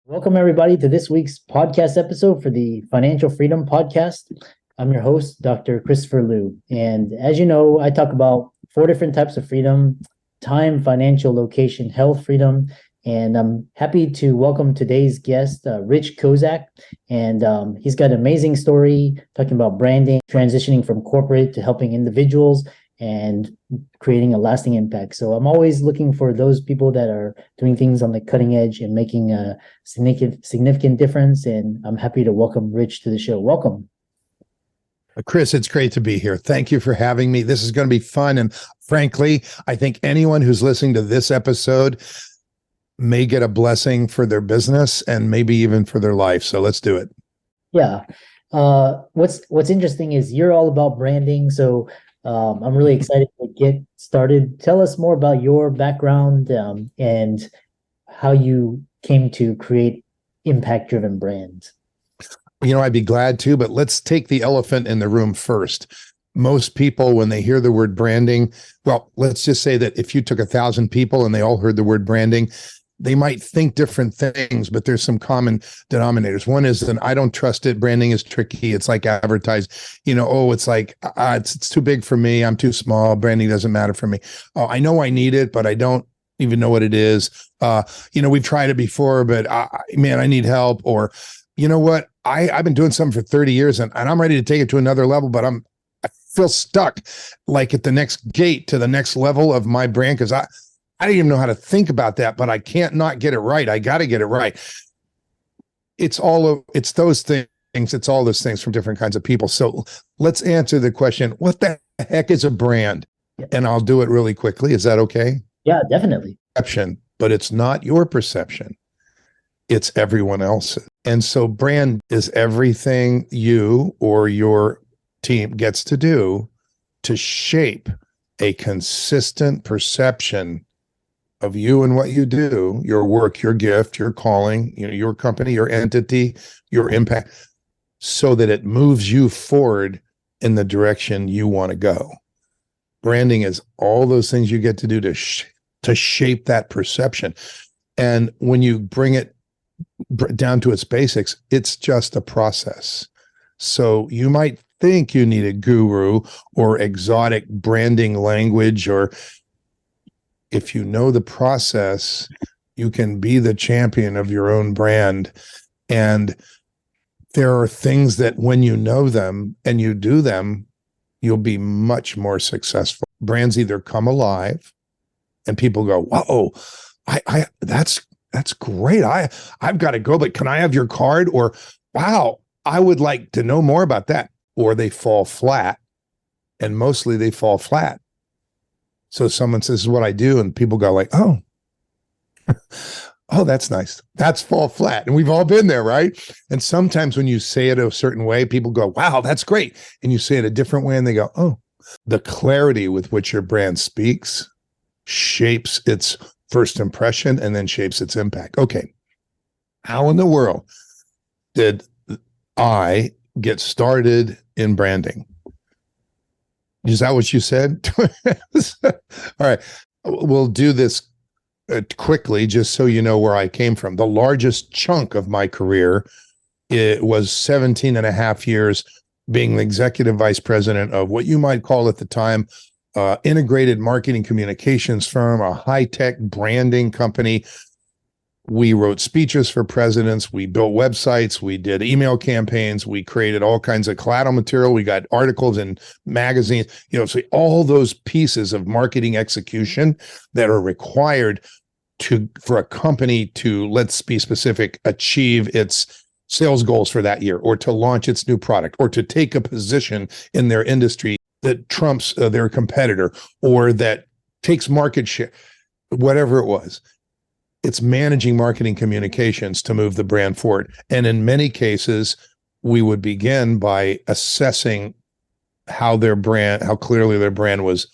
Welcome, everybody, to this week's podcast episode for the Financial Freedom Podcast. I'm your host, Dr. Christopher Liu. And as you know, I talk about 4 different types of freedom: time, financial, location, health freedom. And I'm happy to welcome today's guest, Rich Kozak. And he's got an amazing story talking about branding, transitioning from corporate to helping individuals and creating a lasting impact. So I'm always looking for those people that are doing things on the cutting edge and making a significant difference. And I'm happy to welcome Rich to the show. Welcome. Chris, it's great to be here. Thank you for having me. This is going to be fun. And frankly, I think anyone who's listening to this episode may get a blessing for their business and maybe even for their life. So let's do it. Yeah. What's interesting is you're all about branding. So I'm really excited to get started. Tell us more about your background and how you came to create impact-driven brands. I'd be glad to, but let's take the elephant in the room first. Most people, when they hear the word branding, well, let's just say that if you took 1,000 people and they all heard the word branding, they might think different things, but there's some common denominators. One is that I don't trust it. Branding is tricky. It's like advertise, it's like, it's too big for me. I'm too small. Branding doesn't matter for me. Oh, I know I need it, but I don't even know what it is. We've tried it before, but I need help. Or, you know what? I've been doing something for 30 years and I'm ready to take it to another level, but I feel stuck like at the next gate to the next level of my brand. Cause I don't even know how to think about that, but I can't not get it right. I got to get it right. It's those things. It's all those things from different kinds of people. So let's answer the question, what the heck is a brand? And I'll do it really quickly. Is that okay? Yeah, definitely. Perception, but it's not your perception. It's everyone else's. And so brand is everything you or your team gets to do to shape a consistent perception of you and what you do, your work, your gift, your calling, your company, your entity, your impact, so that it moves you forward in the direction you want to go. Branding is all those things you get to do to shape that perception. And when you bring it down to its basics, it's just a process. So you might think you need a guru or exotic branding language, or if you know the process, you can be the champion of your own brand. And there are things that when you know them and you do them, you'll be much more successful. Brands either come alive and people go, whoa, that's great. I've got to go, but can I have your card? Or, wow, I would like to know more about that. Or they fall flat, and mostly they fall flat. So someone says, this is what I do. And people go like, oh, that's nice. That's fall flat. And we've all been there, right? And sometimes when you say it a certain way, people go, wow, that's great. And you say it a different way and they go, oh. The clarity with which your brand speaks shapes its first impression and then shapes its impact. Okay. How in the world did I get started in branding? Is that what you said? All right. We'll do this quickly, just so you know where I came from. The largest chunk of my career, it was 17 and a half years being the executive vice president of what you might call at the time, integrated marketing communications firm, a high-tech branding company. We wrote speeches for presidents. We built websites. We did email campaigns. We created all kinds of collateral material. We got articles in magazines, so all those pieces of marketing execution that are required for a company to, let's be specific, achieve its sales goals for that year, or to launch its new product, or to take a position in their industry that trumps their competitor, or that takes market share, whatever it was. It's managing marketing communications to move the brand forward. And in many cases, we would begin by assessing how clearly their brand was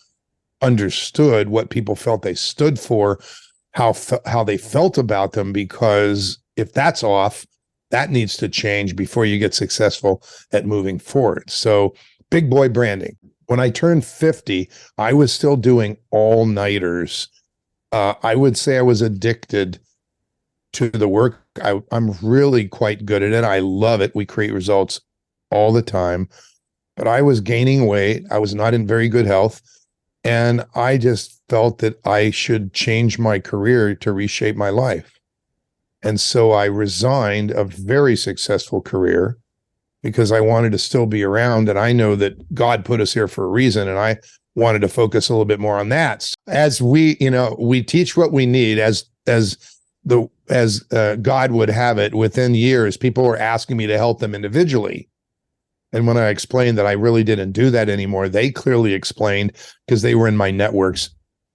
understood, what people felt they stood for, how they felt about them, because if that's off, that needs to change before you get successful at moving forward. So big boy branding. When I turned 50, I was still doing all-nighters. I would say I was addicted to the work I'm really quite good at it. I love it. We create results all the time. But I was gaining weight. I was not in very good health. And I just felt that I should change my career to reshape my life. And so I resigned a very successful career because I wanted to still be around. And I know that God put us here for a reason. And I wanted to focus a little bit more on that. As we teach what we need as God would have it. Within years, people were asking me to help them individually. And when I explained that I really didn't do that anymore, they clearly explained, because they were in my networks,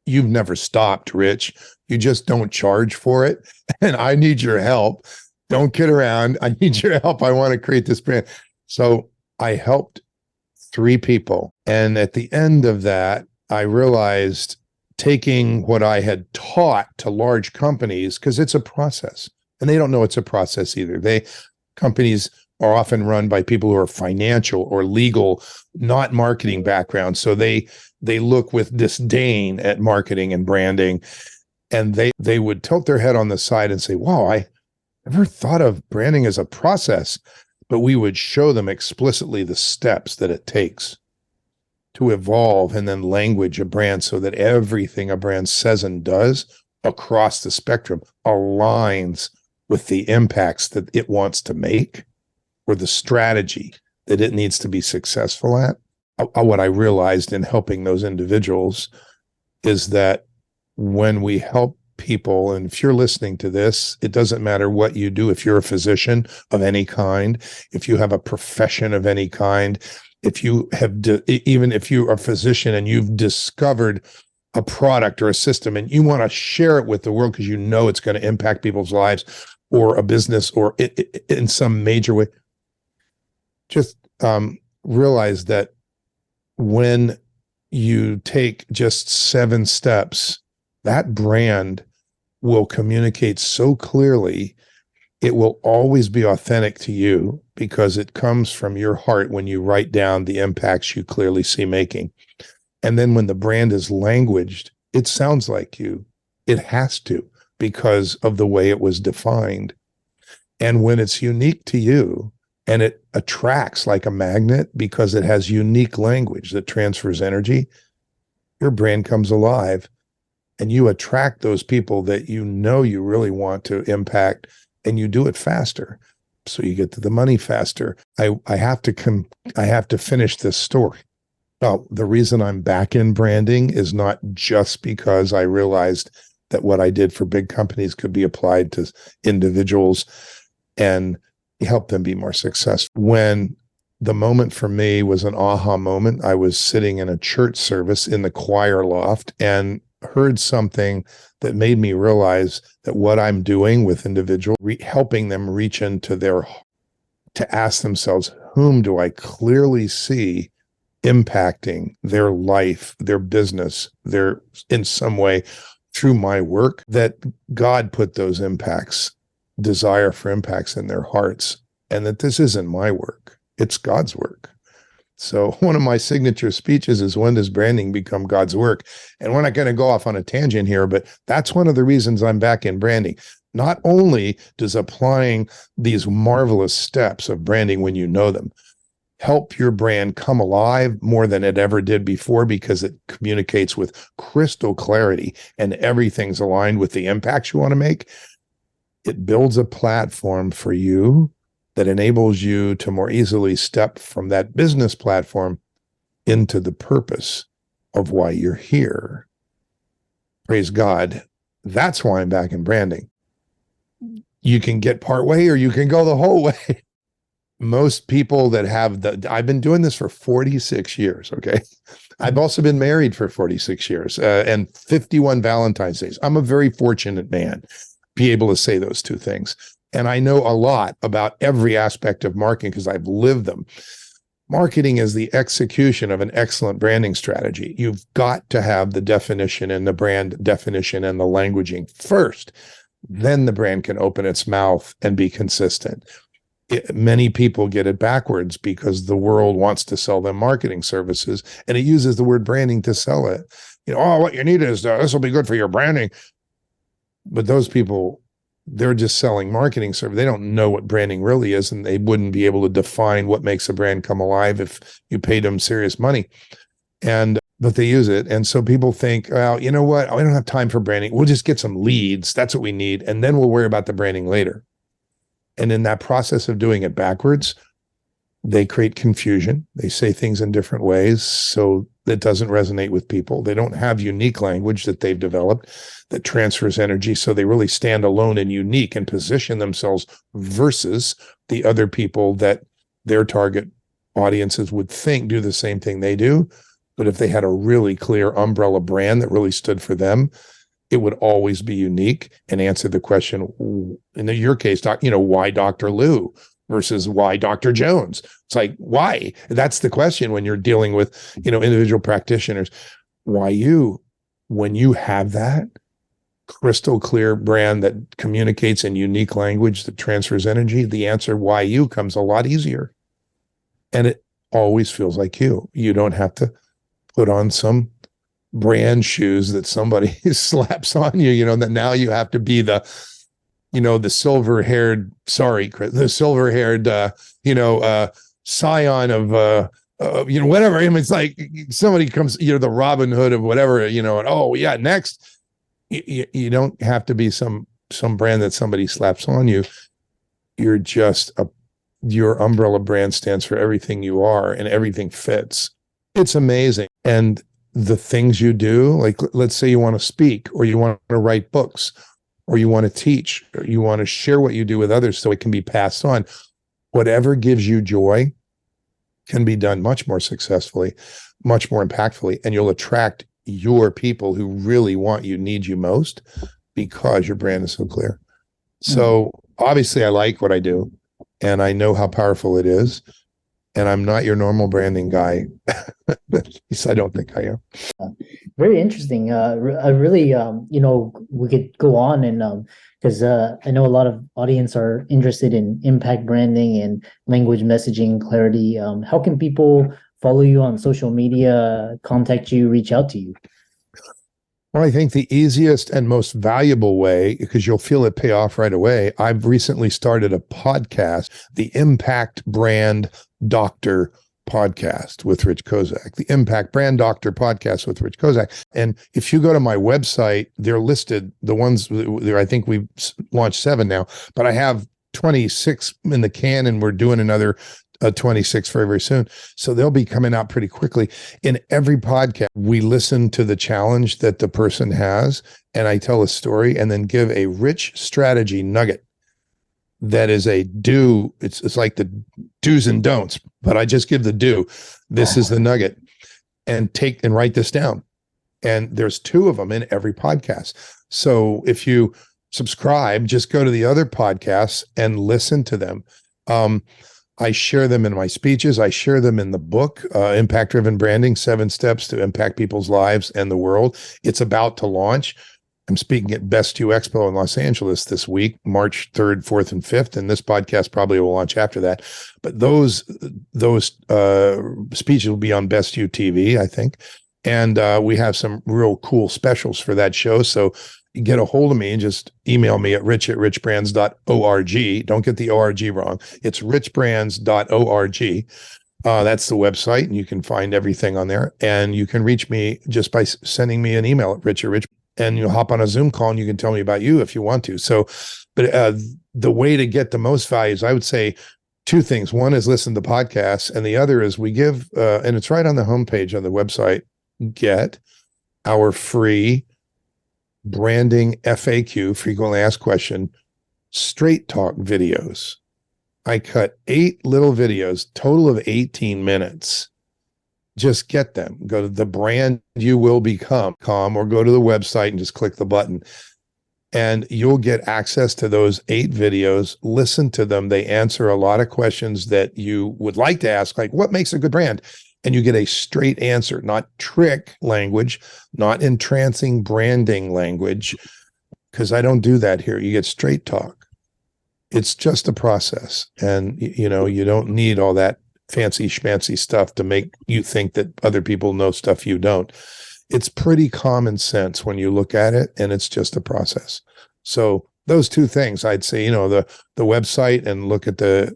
you've never stopped, Rich. You just don't charge for it. And I need your help. Don't kid around. I need your help. I want to create this brand. So I helped 3 people. And at the end of that, I realized, taking what I had taught to large companies, because it's a process, and they don't know it's a process either. Companies are often run by people who are financial or legal, not marketing backgrounds. So they look with disdain at marketing and branding, and they would tilt their head on the side and say, wow, I never thought of branding as a process. But we would show them explicitly the steps that it takes to evolve and then language a brand so that everything a brand says and does across the spectrum aligns with the impacts that it wants to make, or the strategy that it needs to be successful at. What I realized in helping those individuals is that when we help people, and if you're listening to this, it doesn't matter what you do. If you're a physician of any kind, if you have a profession of any kind, even if you're a physician and you've discovered a product or a system and you want to share it with the world because you know it's going to impact people's lives or a business or in some major way, just realize that when you take just 7 steps, that brand will communicate so clearly. It will always be authentic to you because it comes from your heart when you write down the impacts you clearly see making. And then when the brand is languaged, it sounds like you. It has to, because of the way it was defined. And when it's unique to you and it attracts like a magnet because it has unique language that transfers energy, your brand comes alive and you attract those people that you know you really want to impact, and you do it faster. So you get to the money faster. I have to finish this story. Well, the reason I'm back in branding is not just because I realized that what I did for big companies could be applied to individuals and help them be more successful. When the moment for me was an aha moment, I was sitting in a church service in the choir loft and heard something that made me realize that what I'm doing with individuals, helping them reach into to ask themselves, whom do I clearly see impacting their life, their business, in some way through my work, that God put those desire for impacts in their hearts, and that this isn't my work, it's God's work. So one of my signature speeches is, when does branding become God's work? And we're not going to go off on a tangent here, but that's one of the reasons I'm back in branding. Not only does applying these marvelous steps of branding when you know them help your brand come alive more than it ever did before, because it communicates with crystal clarity and everything's aligned with the impacts you want to make, it builds a platform for you that enables you to more easily step from that business platform into the purpose of why you're here. Praise God. That's why I'm back in branding. You can get part way or you can go the whole way. Most people that I've been doing this for 46 years, okay? I've also been married for 46 years and 51 Valentine's Days. I'm a very fortunate man, be able to say those 2 things. And I know a lot about every aspect of marketing because I've lived them. Marketing is the execution of an excellent branding strategy. You've got to have the definition and the brand definition and the languaging first. Then the brand can open its mouth and be consistent. Many people get it backwards because the world wants to sell them marketing services and it uses the word branding to sell it. What you need is this will be good for your branding. But those people they're just selling marketing service. They don't know what branding really is, and they wouldn't be able to define what makes a brand come alive if you paid them serious money. But they use it. And so people think, well, you know what? I don't have time for branding. We'll just get some leads. That's what we need. And then we'll worry about the branding later. And in that process of doing it backwards, they create confusion. They say things in different ways, so that doesn't resonate with people. They don't have unique language that they've developed that transfers energy. So they really stand alone and unique and position themselves versus the other people that their target audiences would think do the same thing they do. But if they had a really clear umbrella brand that really stood for them, it would always be unique and answer the question, in your case, why Dr. Lou versus why Dr. Jones? It's like, why? That's the question when you're dealing with, individual practitioners. Why you? When you have that crystal clear brand that communicates in unique language that transfers energy, the answer why you comes a lot easier. And it always feels like you. You don't have to put on some brand shoes that somebody slaps on you, that now you have to be the silver-haired, scion of, whatever. I mean, it's like somebody comes, the Robin Hood of whatever, and oh yeah, next. You don't have to be some brand that somebody slaps on you. You're just your umbrella brand stands for everything you are, and everything fits. It's amazing. And the things you do, like let's say you want to speak, or you want to write books, or you want to teach, or you want to share what you do with others so it can be passed on. Whatever gives you joy can be done much more successfully, much more impactfully, and you'll attract your people who really want you, need you most, because your brand is so clear. So obviously I like what I do, and I know how powerful it is. And I'm not your normal branding guy. At least I don't think I am. Very interesting. I really, we could go on and because I know a lot of audience are interested in impact branding and language messaging clarity. How can people follow you on social media, contact you, reach out to you? Well, I think the easiest and most valuable way, because you'll feel it pay off right away, I've recently started a podcast, the Impact Brand Doctor podcast with Rich Kozak, the Impact Brand Doctor podcast with Rich Kozak. And if you go to my website, they're listed, the ones there, I think we've launched 7 now, but I have 26 in the can, and we're doing another 26 very, very soon. So they'll be coming out pretty quickly. In every podcast, we listen to the challenge that the person has, and I tell a story and then give a rich strategy nugget that is a do. It's like the do's and don'ts, but I just give the do. This is the nugget, and take and write this down. And there's 2 of them in every podcast. So if you subscribe, just go to the other podcasts and listen to them. I share them in my speeches. I share them in the book, Impact Driven Branding, 7 Steps to Impact People's Lives and the World. It's about to launch. I'm speaking at Best You Expo in Los Angeles this week, March 3rd, 4th, and 5th, and this podcast probably will launch after that. But those speeches will be on Best You TV, I think. And we have some real cool specials for that show. So get a hold of me and just email me at rich@richbrands.org. Don't get the org wrong. It's richbrands.org. That's the website, and you can find everything on there. And you can reach me just by sending me an email at rich@rich, and you'll hop on a Zoom call and you can tell me about you if you want to. So, but the way to get the most value is, I would say, 2 things. One is listen to podcasts, and the other is we give, and it's right on the homepage on the website, get our free branding FAQ, frequently asked question, straight talk videos. I cut 8 little videos, total of 18 minutes. Just get them. Go to the brand you will become, or go to the website and just click the button. And you'll get access to those 8 videos. Listen to them. They answer a lot of questions that you would like to ask, like what makes a good brand? And you get a straight answer, not trick language, not entrancing branding language, because I don't do that here. You get straight talk. It's just a process. And, you don't need all that fancy schmancy stuff to make you think that other people know stuff you don't. It's pretty common sense when you look at it, and it's just a process. So those two things, I'd say, the website and look at the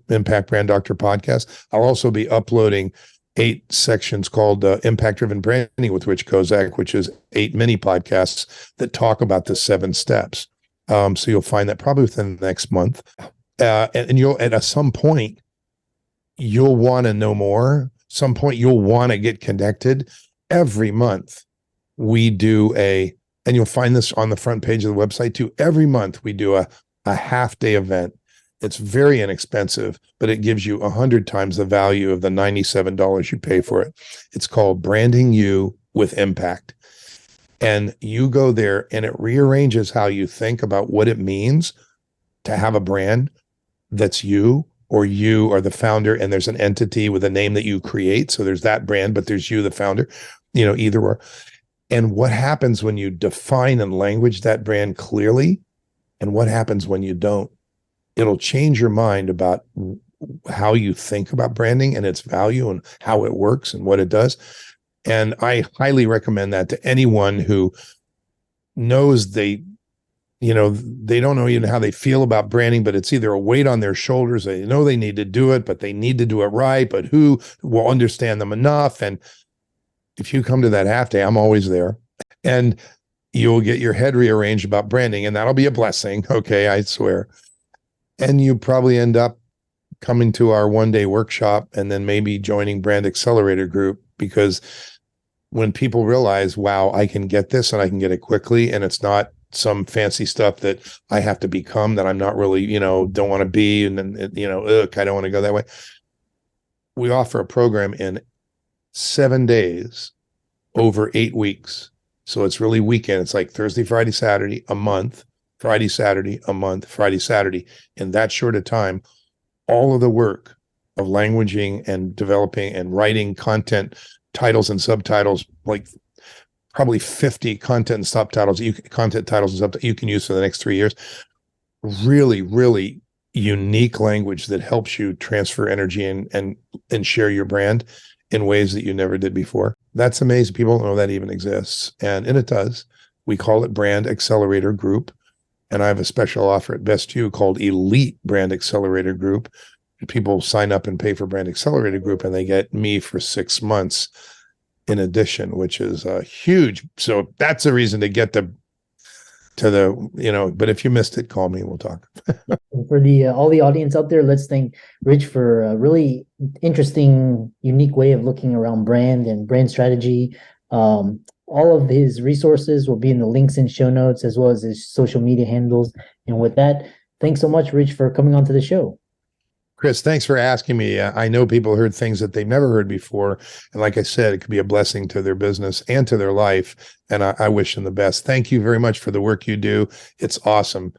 Impact Brand Doctor podcast. I'll also be uploading 8 sections called Impact Driven Branding with Rich Kozak, which is 8 mini podcasts that talk about the 7 steps. So you'll find that probably within the next month. And you'll, at some point, you'll want to know more. Some point you'll want to get connected. Every month we do and you'll find this on the front page of the website too. Every month we do a half-day event. It's very inexpensive, but it gives you 100 times the value of the $97 you pay for it. It's called Branding You with Impact. And you go there and it rearranges how you think about what it means to have a brand that's you, or you are the founder and there's an entity with a name that you create. So there's that brand, but there's you, the founder, either or. And what happens when you define and language that brand clearly, and what happens when you don't? It'll change your mind about how you think about branding and its value and how it works and what it does. And I highly recommend that to anyone who knows they don't know even how they feel about branding, but it's either a weight on their shoulders. They know they need to do it, but they need to do it right. But who will understand them enough? And if you come to that half day, I'm always there, and you'll get your head rearranged about branding, and that'll be a blessing. Okay, I swear. And you probably end up coming to our one-day workshop and then maybe joining Brand Accelerator Group, because when people realize, wow, I can get this and I can get it quickly, and it's not some fancy stuff that I have to become that I'm not really, don't want to be. And then, I don't want to go that way. We offer a program in 7 days over 8 weeks. So it's really weekend. It's like Thursday, Friday, Saturday, a month, Friday, Saturday, a month, Friday, Saturday. In that short of time, all of the work of languaging and developing and writing content, titles and subtitles, like probably 50 content and subtitles, content titles and subtitles you can use for the next 3 years. Really, really unique language that helps you transfer energy and share your brand in ways that you never did before. That's amazing. People don't know that even exists. And it does. We call it Brand Accelerator Group. And I have a special offer at Best You called Elite Brand Accelerator Group. People sign up and pay for Brand Accelerator Group, and they get me for 6 months in addition, which is huge. So that's a reason to get to the, but if you missed it, call me, we'll talk. For the all the audience out there, let's thank Rich for a really interesting, unique way of looking around brand and brand strategy. All of his resources will be in the links and show notes, as well as his social media handles. And with that, thanks so much, Rich, for coming onto the show. Chris, thanks for asking me. I know people heard things that they've never heard before. And like I said, it could be a blessing to their business and to their life. And I wish them the best. Thank you very much for the work you do. It's awesome.